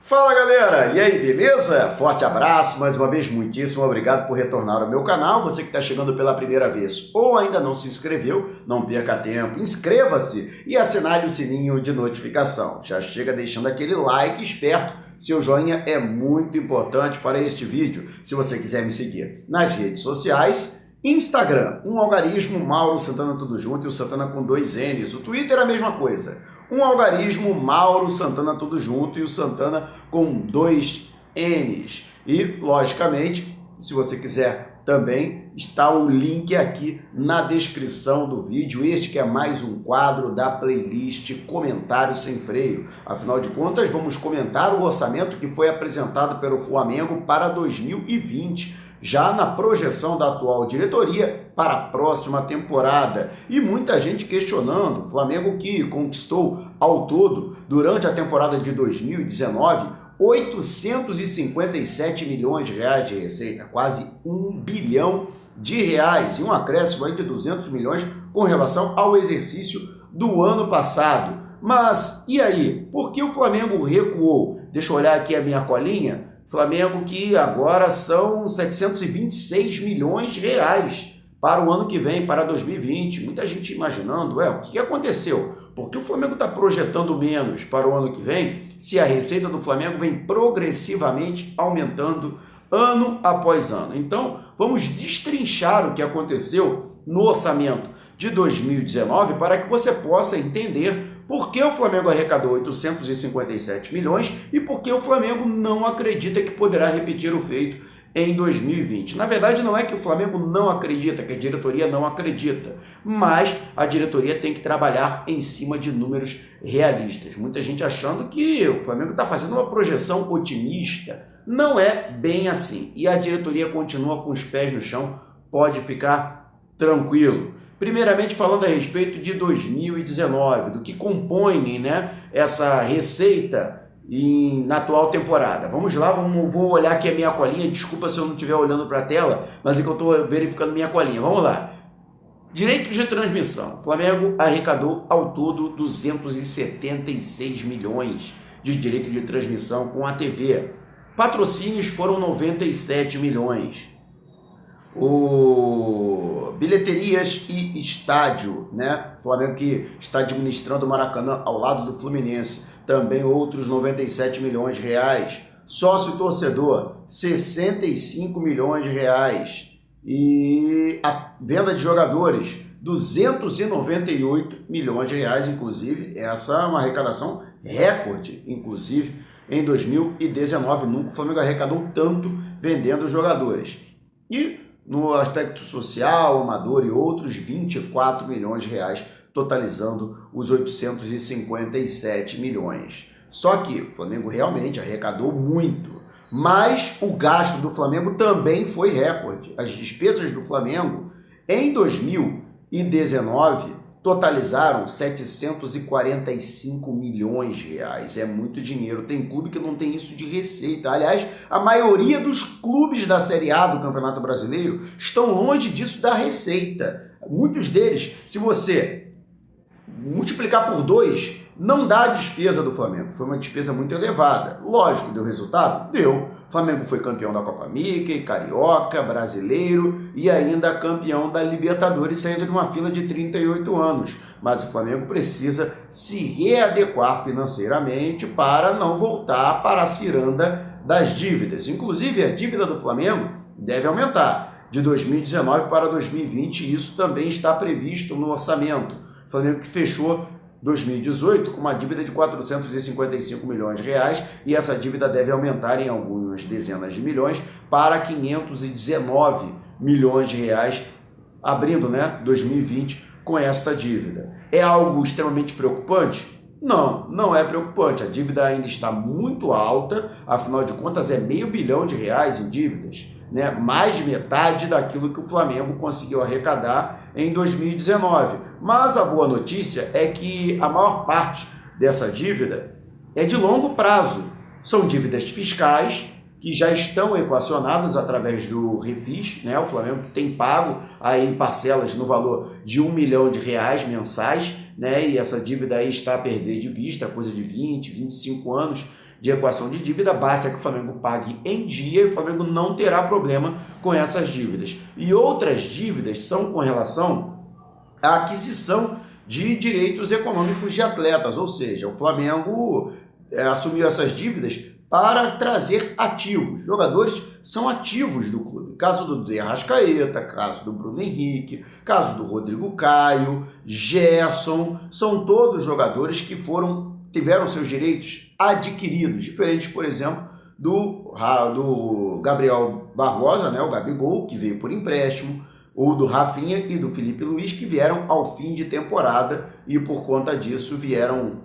Fala galera, e aí, beleza? Forte abraço, mais uma vez muitíssimo obrigado por retornar ao meu canal. Você que está chegando pela primeira vez ou ainda não se inscreveu, não perca tempo, inscreva-se e assinale o sininho de notificação. Já chega deixando aquele like esperto, seu joinha é muito importante para este vídeo. Se você quiser me seguir nas redes sociais, Instagram, algarismo Mauro Santana tudo junto e o Santana com 2 N's. O Twitter é a mesma coisa. Algarismo Mauro Santana tudo junto e o Santana com 2 N's. E, logicamente, se você quiser também, está o link aqui na descrição do vídeo. Este que é mais um quadro da playlist Comentários Sem Freio. Afinal de contas, vamos comentar o orçamento que foi apresentado pelo Flamengo para 2020. Já na projeção da atual diretoria para a próxima temporada. E muita gente questionando, o Flamengo que conquistou ao todo, durante a temporada de 2019, 857 milhões de reais de receita, quase 1 bilhão de reais, e um acréscimo aí de 200 milhões com relação ao exercício do ano passado. Mas, e aí? Por que o Flamengo recuou? Deixa eu olhar aqui a minha colinha. Flamengo que agora são 726 milhões de reais para o ano que vem, para 2020. Muita gente imaginando, o que aconteceu? Por que o Flamengo está projetando menos para o ano que vem, se a receita do Flamengo vem progressivamente aumentando ano após ano? Então, vamos destrinchar o que aconteceu no orçamento de 2019 para que você possa entender por que o Flamengo arrecadou 857 milhões e por que o Flamengo não acredita que poderá repetir o feito em 2020. Na verdade, não é que o Flamengo não acredita, que a diretoria não acredita, mas a diretoria tem que trabalhar em cima de números realistas. Muita gente achando que o Flamengo está fazendo uma projeção otimista. Não é bem assim. E a diretoria continua com os pés no chão, pode ficar tranquilo. Primeiramente falando a respeito de 2019, do que compõe, essa receita na atual temporada. Vamos lá, vou olhar aqui a minha colinha, desculpa se eu não estiver olhando para a tela, mas é que eu estou verificando minha colinha. Vamos lá. Direitos de transmissão. O Flamengo arrecadou ao todo 276 milhões de direitos de transmissão com a TV. Patrocínios foram 97 milhões. Bilheterias e estádio, O Flamengo que está administrando o Maracanã ao lado do Fluminense, também outros 97 milhões de reais. Sócio torcedor, 65 milhões de reais. E a venda de jogadores, 298 milhões de reais, inclusive, essa é uma arrecadação recorde, inclusive, em 2019, nunca o Flamengo arrecadou tanto vendendo jogadores. E no aspecto social, amador e outros, 24 milhões de reais, totalizando os 857 milhões. Só que o Flamengo realmente arrecadou muito, mas o gasto do Flamengo também foi recorde. As despesas do Flamengo em 2019 totalizaram 745 milhões de reais. É muito dinheiro. Tem clube que não tem isso de receita. Aliás, a maioria dos clubes da Série A do Campeonato Brasileiro estão longe disso da receita. Muitos deles, se você multiplicar por 2, não dá a despesa do Flamengo. Foi uma despesa muito elevada. Lógico, deu resultado? Deu. O Flamengo foi campeão da Copa Mickey, Carioca, Brasileiro e ainda campeão da Libertadores, saindo de uma fila de 38 anos. Mas o Flamengo precisa se readequar financeiramente para não voltar para a ciranda das dívidas. Inclusive, a dívida do Flamengo deve aumentar de 2019 para 2020 e isso também está previsto no orçamento. O Flamengo que fechou 2018 com uma dívida de 455 milhões de reais e essa dívida deve aumentar em algumas dezenas de milhões para 519 milhões de reais, abrindo 2020 com esta dívida. É algo extremamente preocupante? Não, não é preocupante. A dívida ainda está muito alta, afinal de contas é R$500 milhão em dívidas. Mais de metade daquilo que o Flamengo conseguiu arrecadar em 2019. Mas a boa notícia é que a maior parte dessa dívida é de longo prazo. São dívidas fiscais que já estão equacionadas através do Refis, O Flamengo tem pago aí parcelas no valor de R$1 milhão mensais, E essa dívida aí está a perder de vista, coisa de 20, 25 anos. de equação de dívida, basta que o Flamengo pague em dia e o Flamengo não terá problema com essas dívidas. E outras dívidas são com relação à aquisição de direitos econômicos de atletas, ou seja, o Flamengo assumiu essas dívidas para trazer ativos. Jogadores são ativos do clube. Caso do De Arrascaeta, caso do Bruno Henrique, caso do Rodrigo Caio, Gerson, são todos jogadores que tiveram seus direitos adquiridos, diferentes, por exemplo, do Gabriel Barbosa, né, o Gabigol, que veio por empréstimo, ou do Rafinha e do Felipe Luiz, que vieram ao fim de temporada e por conta disso vieram,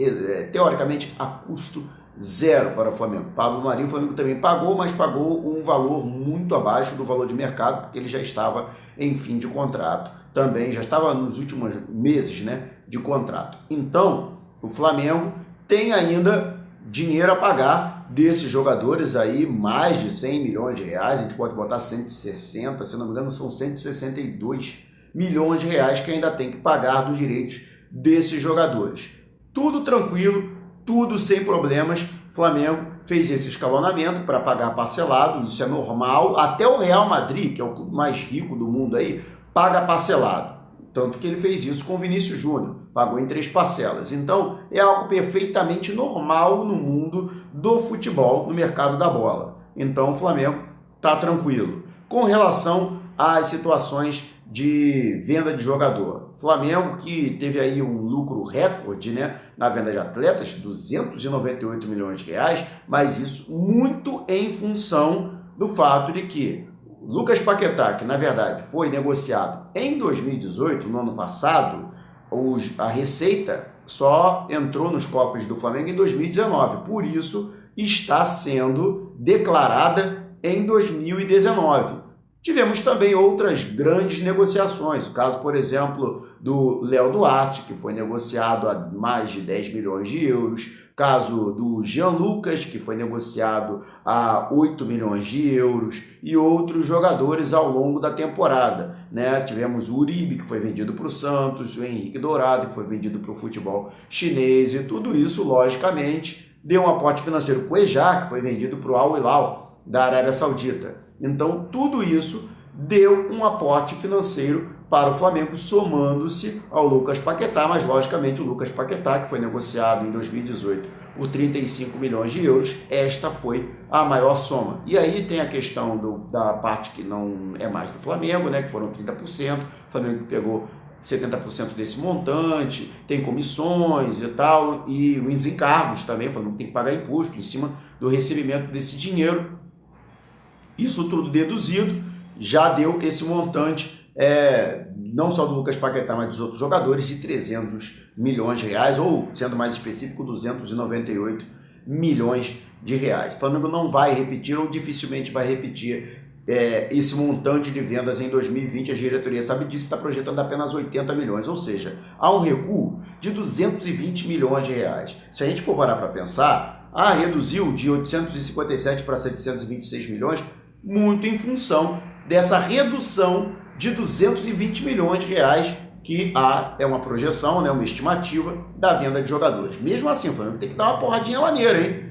teoricamente, a custo zero para o Flamengo. Pablo Marinho, o Flamengo também pagou, mas pagou um valor muito abaixo do valor de mercado, porque ele já estava em fim de contrato. Também já estava nos últimos meses, né, de contrato. Então, o Flamengo tem ainda dinheiro a pagar desses jogadores aí, mais de 100 milhões de reais, a gente pode botar 160, se não me engano são 162 milhões de reais que ainda tem que pagar dos direitos desses jogadores. Tudo tranquilo, tudo sem problemas. Flamengo fez esse escalonamento para pagar parcelado, isso é normal. Até o Real Madrid, que é o clube mais rico do mundo aí, paga parcelado. Tanto que ele fez isso com o Vinícius Júnior, pagou em 3 parcelas. Então, é algo perfeitamente normal no mundo do futebol, no mercado da bola. Então, o Flamengo está tranquilo. Com relação às situações de venda de jogador, Flamengo que teve aí um lucro recorde, né, na venda de atletas, 298 milhões de reais, mas isso muito em função do fato de que Lucas Paquetá, que na verdade foi negociado em 2018, no ano passado, a receita só entrou nos cofres do Flamengo em 2019, por isso está sendo declarada em 2019. Tivemos também outras grandes negociações, o caso, por exemplo, do Léo Duarte, que foi negociado a mais de 10 milhões de euros, caso do Jean Lucas, que foi negociado a 8 milhões de euros, e outros jogadores ao longo da temporada, né? Tivemos o Uribe, que foi vendido para o Santos, o Henrique Dourado, que foi vendido para o futebol chinês, e tudo isso, logicamente, deu um aporte financeiro com o Cuejá, que foi vendido para o Al Hilal, da Arábia Saudita. Então, tudo isso deu um aporte financeiro para o Flamengo, somando-se ao Lucas Paquetá, mas logicamente o Lucas Paquetá, que foi negociado em 2018 por 35 milhões de euros, esta foi a maior soma. E aí tem a questão da parte que não é mais do Flamengo, né, que foram 30%, o Flamengo pegou 70% desse montante, tem comissões e tal, e os encargos também, o Flamengo tem que pagar imposto em cima do recebimento desse dinheiro. Isso tudo deduzido, já deu esse montante, não só do Lucas Paquetá, mas dos outros jogadores, de 300 milhões de reais, ou, sendo mais específico, 298 milhões de reais. O Flamengo não vai repetir, ou dificilmente vai repetir, esse montante de vendas em 2020. A diretoria sabe disso, está projetando apenas 80 milhões, ou seja, há um recuo de 220 milhões de reais. Se a gente for parar para pensar, reduziu de 857 para 726 milhões, muito em função dessa redução de 220 milhões de reais que é uma projeção, né, uma estimativa da venda de jogadores. Mesmo assim, o Flamengo tem que dar uma porradinha maneira, hein?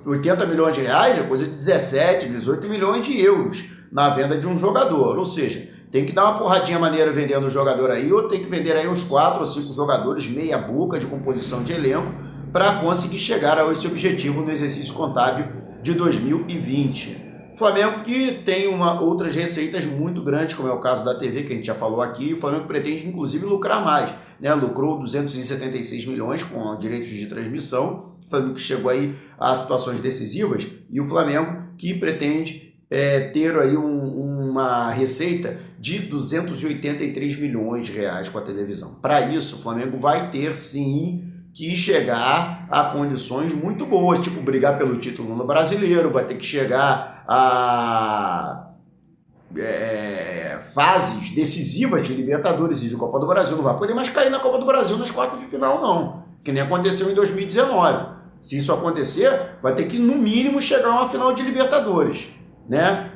80 milhões de reais é coisa de 17, 18 milhões de euros na venda de um jogador. Ou seja, tem que dar uma porradinha maneira vendendo o jogador aí, ou tem que vender aí uns 4 ou 5 jogadores meia boca de composição de elenco para conseguir chegar a esse objetivo no exercício contábil de 2020. Flamengo que tem outras receitas muito grandes, como é o caso da TV, que a gente já falou aqui. O Flamengo pretende, inclusive, lucrar mais, né? Lucrou 276 milhões com direitos de transmissão. O Flamengo que chegou aí a situações decisivas. E o Flamengo que pretende ter aí uma receita de 283 milhões de reais com a televisão. Para isso, o Flamengo vai ter, sim, que chegar a condições muito boas, tipo brigar pelo título no Brasileiro, vai ter que chegar a fases decisivas de Libertadores e de Copa do Brasil. Não vai poder mais cair na Copa do Brasil nas quartas de final, não, que nem aconteceu em 2019. Se isso acontecer, vai ter que, no mínimo, chegar a uma final de Libertadores, né?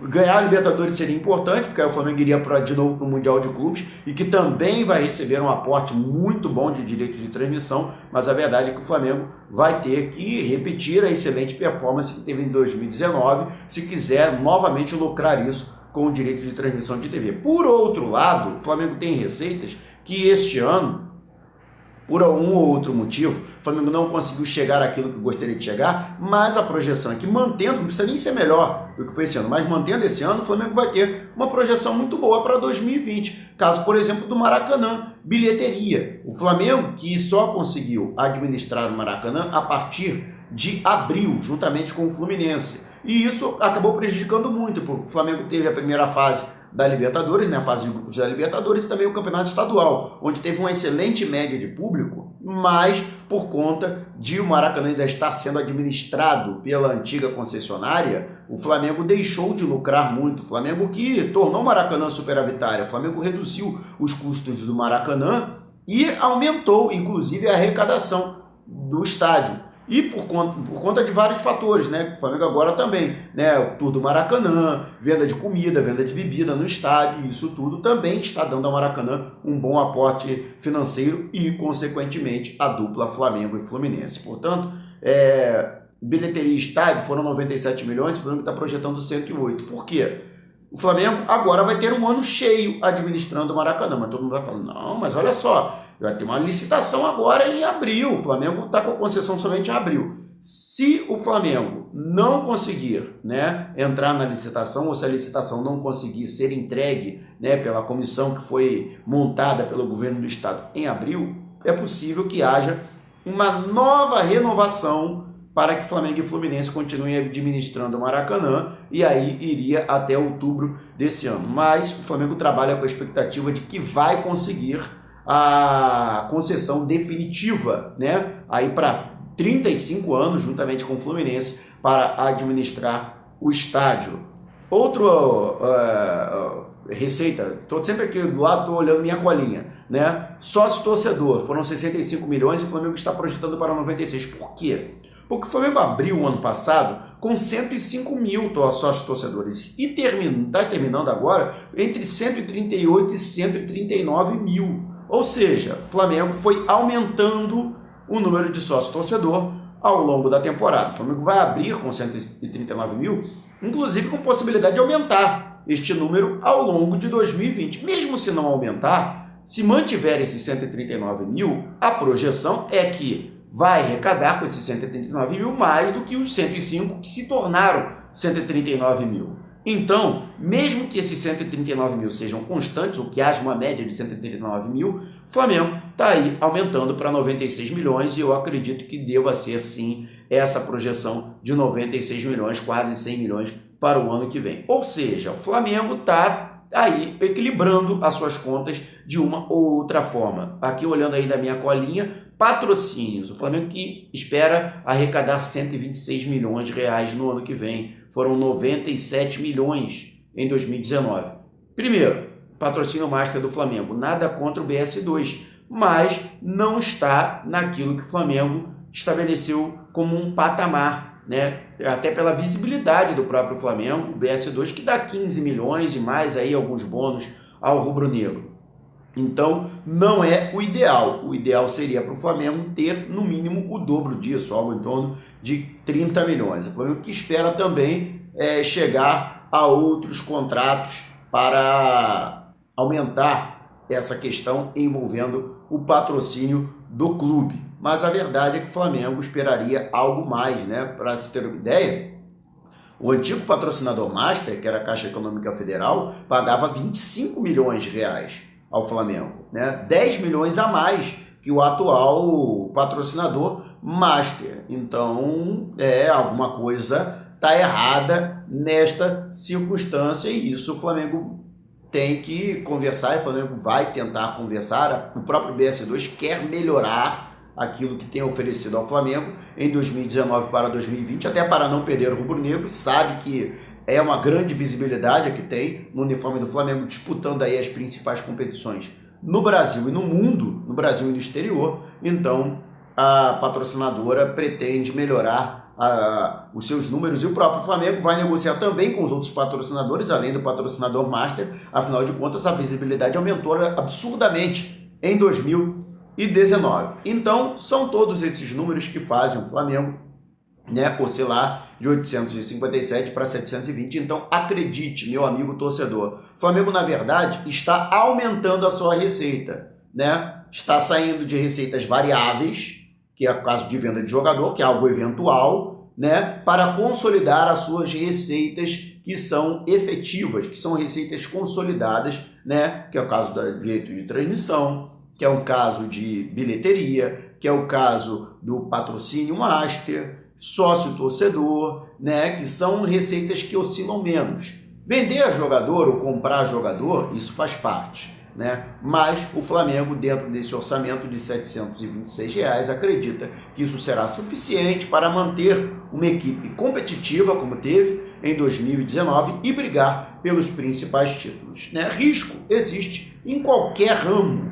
Ganhar a Libertadores seria importante, porque aí o Flamengo iria de novo para o Mundial de Clubes e que também vai receber um aporte muito bom de direitos de transmissão, mas a verdade é que o Flamengo vai ter que repetir a excelente performance que teve em 2019 se quiser novamente lucrar isso com o direito de transmissão de TV. Por outro lado, o Flamengo tem receitas que este ano, por um ou outro motivo, o Flamengo não conseguiu chegar àquilo que gostaria de chegar, mas a projeção é que mantendo, não precisa nem ser melhor do que foi esse ano, mas mantendo esse ano, o Flamengo vai ter uma projeção muito boa para 2020. Caso, por exemplo, do Maracanã, bilheteria. O Flamengo, que só conseguiu administrar o Maracanã a partir de abril, juntamente com o Fluminense. E isso acabou prejudicando muito, porque o Flamengo teve a primeira fase da Libertadores, né, a fase de grupos da Libertadores, e também o Campeonato Estadual, onde teve uma excelente média de público, mas por conta de o Maracanã ainda estar sendo administrado pela antiga concessionária, o Flamengo deixou de lucrar muito. O Flamengo que tornou o Maracanã superavitário, o Flamengo reduziu os custos do Maracanã e aumentou, inclusive, a arrecadação do estádio. E por conta de vários fatores, né? O Flamengo agora também, né? O tour do Maracanã, venda de comida, venda de bebida no estádio, isso tudo também está dando ao Maracanã um bom aporte financeiro e, consequentemente, a dupla Flamengo e Fluminense. Portanto, bilheteria e estádio foram 97 milhões, o Flamengo está projetando 108. Por quê? O Flamengo agora vai ter um ano cheio administrando o Maracanã, mas todo mundo vai falar, não, mas olha só, vai ter uma licitação agora em abril, o Flamengo está com a concessão somente em abril. Se o Flamengo não conseguir, né, entrar na licitação, ou se a licitação não conseguir ser entregue, né, pela comissão que foi montada pelo governo do estado em abril, é possível que haja uma nova renovação para que Flamengo e Fluminense continuem administrando o Maracanã, e aí iria até outubro desse ano. Mas o Flamengo trabalha com a expectativa de que vai conseguir a concessão definitiva, né, aí para 35 anos, juntamente com o Fluminense, para administrar o estádio. Outro receita, estou sempre aqui do lado, estou olhando minha colinha, né? Sócio torcedor, foram 65 milhões e o Flamengo está projetando para 96. Por quê? Porque o Flamengo abriu o ano passado com 105 mil sócios torcedores e está terminando agora entre 138 e 139 mil. Ou seja, o Flamengo foi aumentando o número de sócios torcedor ao longo da temporada. O Flamengo vai abrir com 139 mil, inclusive com possibilidade de aumentar este número ao longo de 2020. Mesmo se não aumentar, se mantiver esses 139 mil, a projeção é que vai arrecadar com esses 139 mil mais do que os 105 que se tornaram 139 mil. Então, mesmo que esses 139 mil sejam constantes, ou que haja uma média de 139 mil, o Flamengo está aí aumentando para 96 milhões e eu acredito que deva ser, sim, essa projeção de 96 milhões, quase 100 milhões para o ano que vem. Ou seja, o Flamengo está aí equilibrando as suas contas de uma ou outra forma. Aqui, olhando aí da minha colinha, patrocínios. O Flamengo que espera arrecadar 126 milhões de reais no ano que vem. Foram 97 milhões em 2019. Primeiro, patrocínio master do Flamengo. Nada contra o BS2, mas não está naquilo que o Flamengo estabeleceu como um patamar, né? Até pela visibilidade do próprio Flamengo, o BS2 que dá 15 milhões e mais aí alguns bônus ao rubro-negro. Então, não é o ideal. O ideal seria para o Flamengo ter, no mínimo, o dobro disso, algo em torno de 30 milhões. O Flamengo que espera também chegar a outros contratos para aumentar essa questão envolvendo o patrocínio do clube. Mas a verdade é que o Flamengo esperaria algo mais, né? Para se ter uma ideia, o antigo patrocinador master, que era a Caixa Econômica Federal, pagava 25 milhões de reais ao Flamengo, né? 10 milhões a mais que o atual patrocinador master. Então, alguma coisa está errada nesta circunstância e isso o Flamengo tem que conversar e o Flamengo vai tentar conversar. O próprio BS2 quer melhorar aquilo que tem oferecido ao Flamengo em 2019 para 2020, até para não perder o rubro-negro. Sabe que é uma grande visibilidade que tem no uniforme do Flamengo, disputando aí as principais competições no Brasil e no mundo, no Brasil e no exterior. Então, a patrocinadora pretende melhorar os seus números, e o próprio Flamengo vai negociar também com os outros patrocinadores, além do patrocinador master. Afinal de contas, a visibilidade aumentou absurdamente em 2019. Então, são todos esses números que fazem o Flamengo, né, oscilar de 857 para 720. Então, acredite, meu amigo torcedor, o Flamengo, na verdade, está aumentando a sua receita, né? Está saindo de receitas variáveis, que é o caso de venda de jogador, que é algo eventual, né, para consolidar as suas receitas que são efetivas, que são receitas consolidadas, né, que é o caso do direito de transmissão, que é o caso de bilheteria, que é o caso do patrocínio master, sócio-torcedor, né, que são receitas que oscilam menos. Vender a jogador ou comprar jogador, isso faz parte, né? Mas o Flamengo, dentro desse orçamento de R$ 726, acredita que isso será suficiente para manter uma equipe competitiva, como teve em 2019, e brigar pelos principais títulos, né? Risco existe em qualquer ramo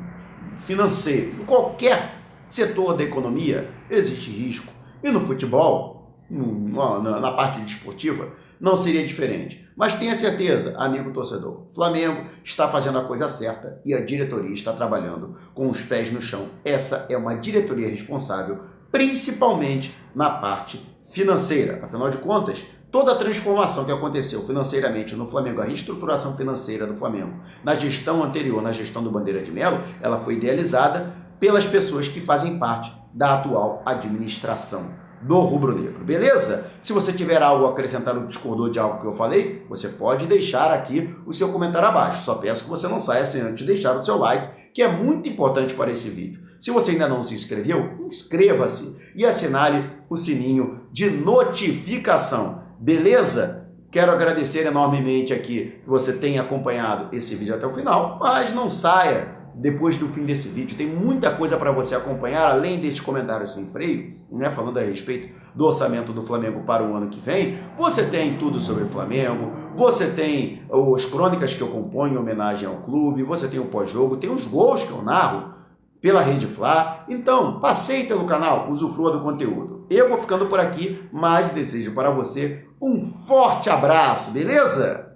financeiro, em qualquer setor da economia existe risco. E no futebol, na parte desportiva, não seria diferente. Mas tenha certeza, amigo torcedor, o Flamengo está fazendo a coisa certa e a diretoria está trabalhando com os pés no chão. Essa é uma diretoria responsável, principalmente na parte financeira. Afinal de contas, toda a transformação que aconteceu financeiramente no Flamengo, a reestruturação financeira do Flamengo, na gestão anterior, na gestão do Bandeira de Melo, ela foi idealizada pelas pessoas que fazem parte da atual administração do rubro-negro, beleza? Se você tiver algo a acrescentar ou discordou de algo que eu falei, você pode deixar aqui o seu comentário abaixo. Só peço que você não saia sem antes deixar o seu like, que é muito importante para esse vídeo. Se você ainda não se inscreveu, inscreva-se e assinale o sininho de notificação, beleza? Quero agradecer enormemente aqui que você tenha acompanhado esse vídeo até o final, mas não saia depois do fim desse vídeo. Tem muita coisa para você acompanhar, além desses comentários sem freio, né, falando a respeito do orçamento do Flamengo para o ano que vem. Você tem tudo sobre o Flamengo, você tem as crônicas que eu componho em homenagem ao clube, você tem o pós-jogo, tem os gols que eu narro pela Rede Fla. Então, passeie pelo canal, usufrua do conteúdo. Eu vou ficando por aqui, mas desejo para você um forte abraço, beleza?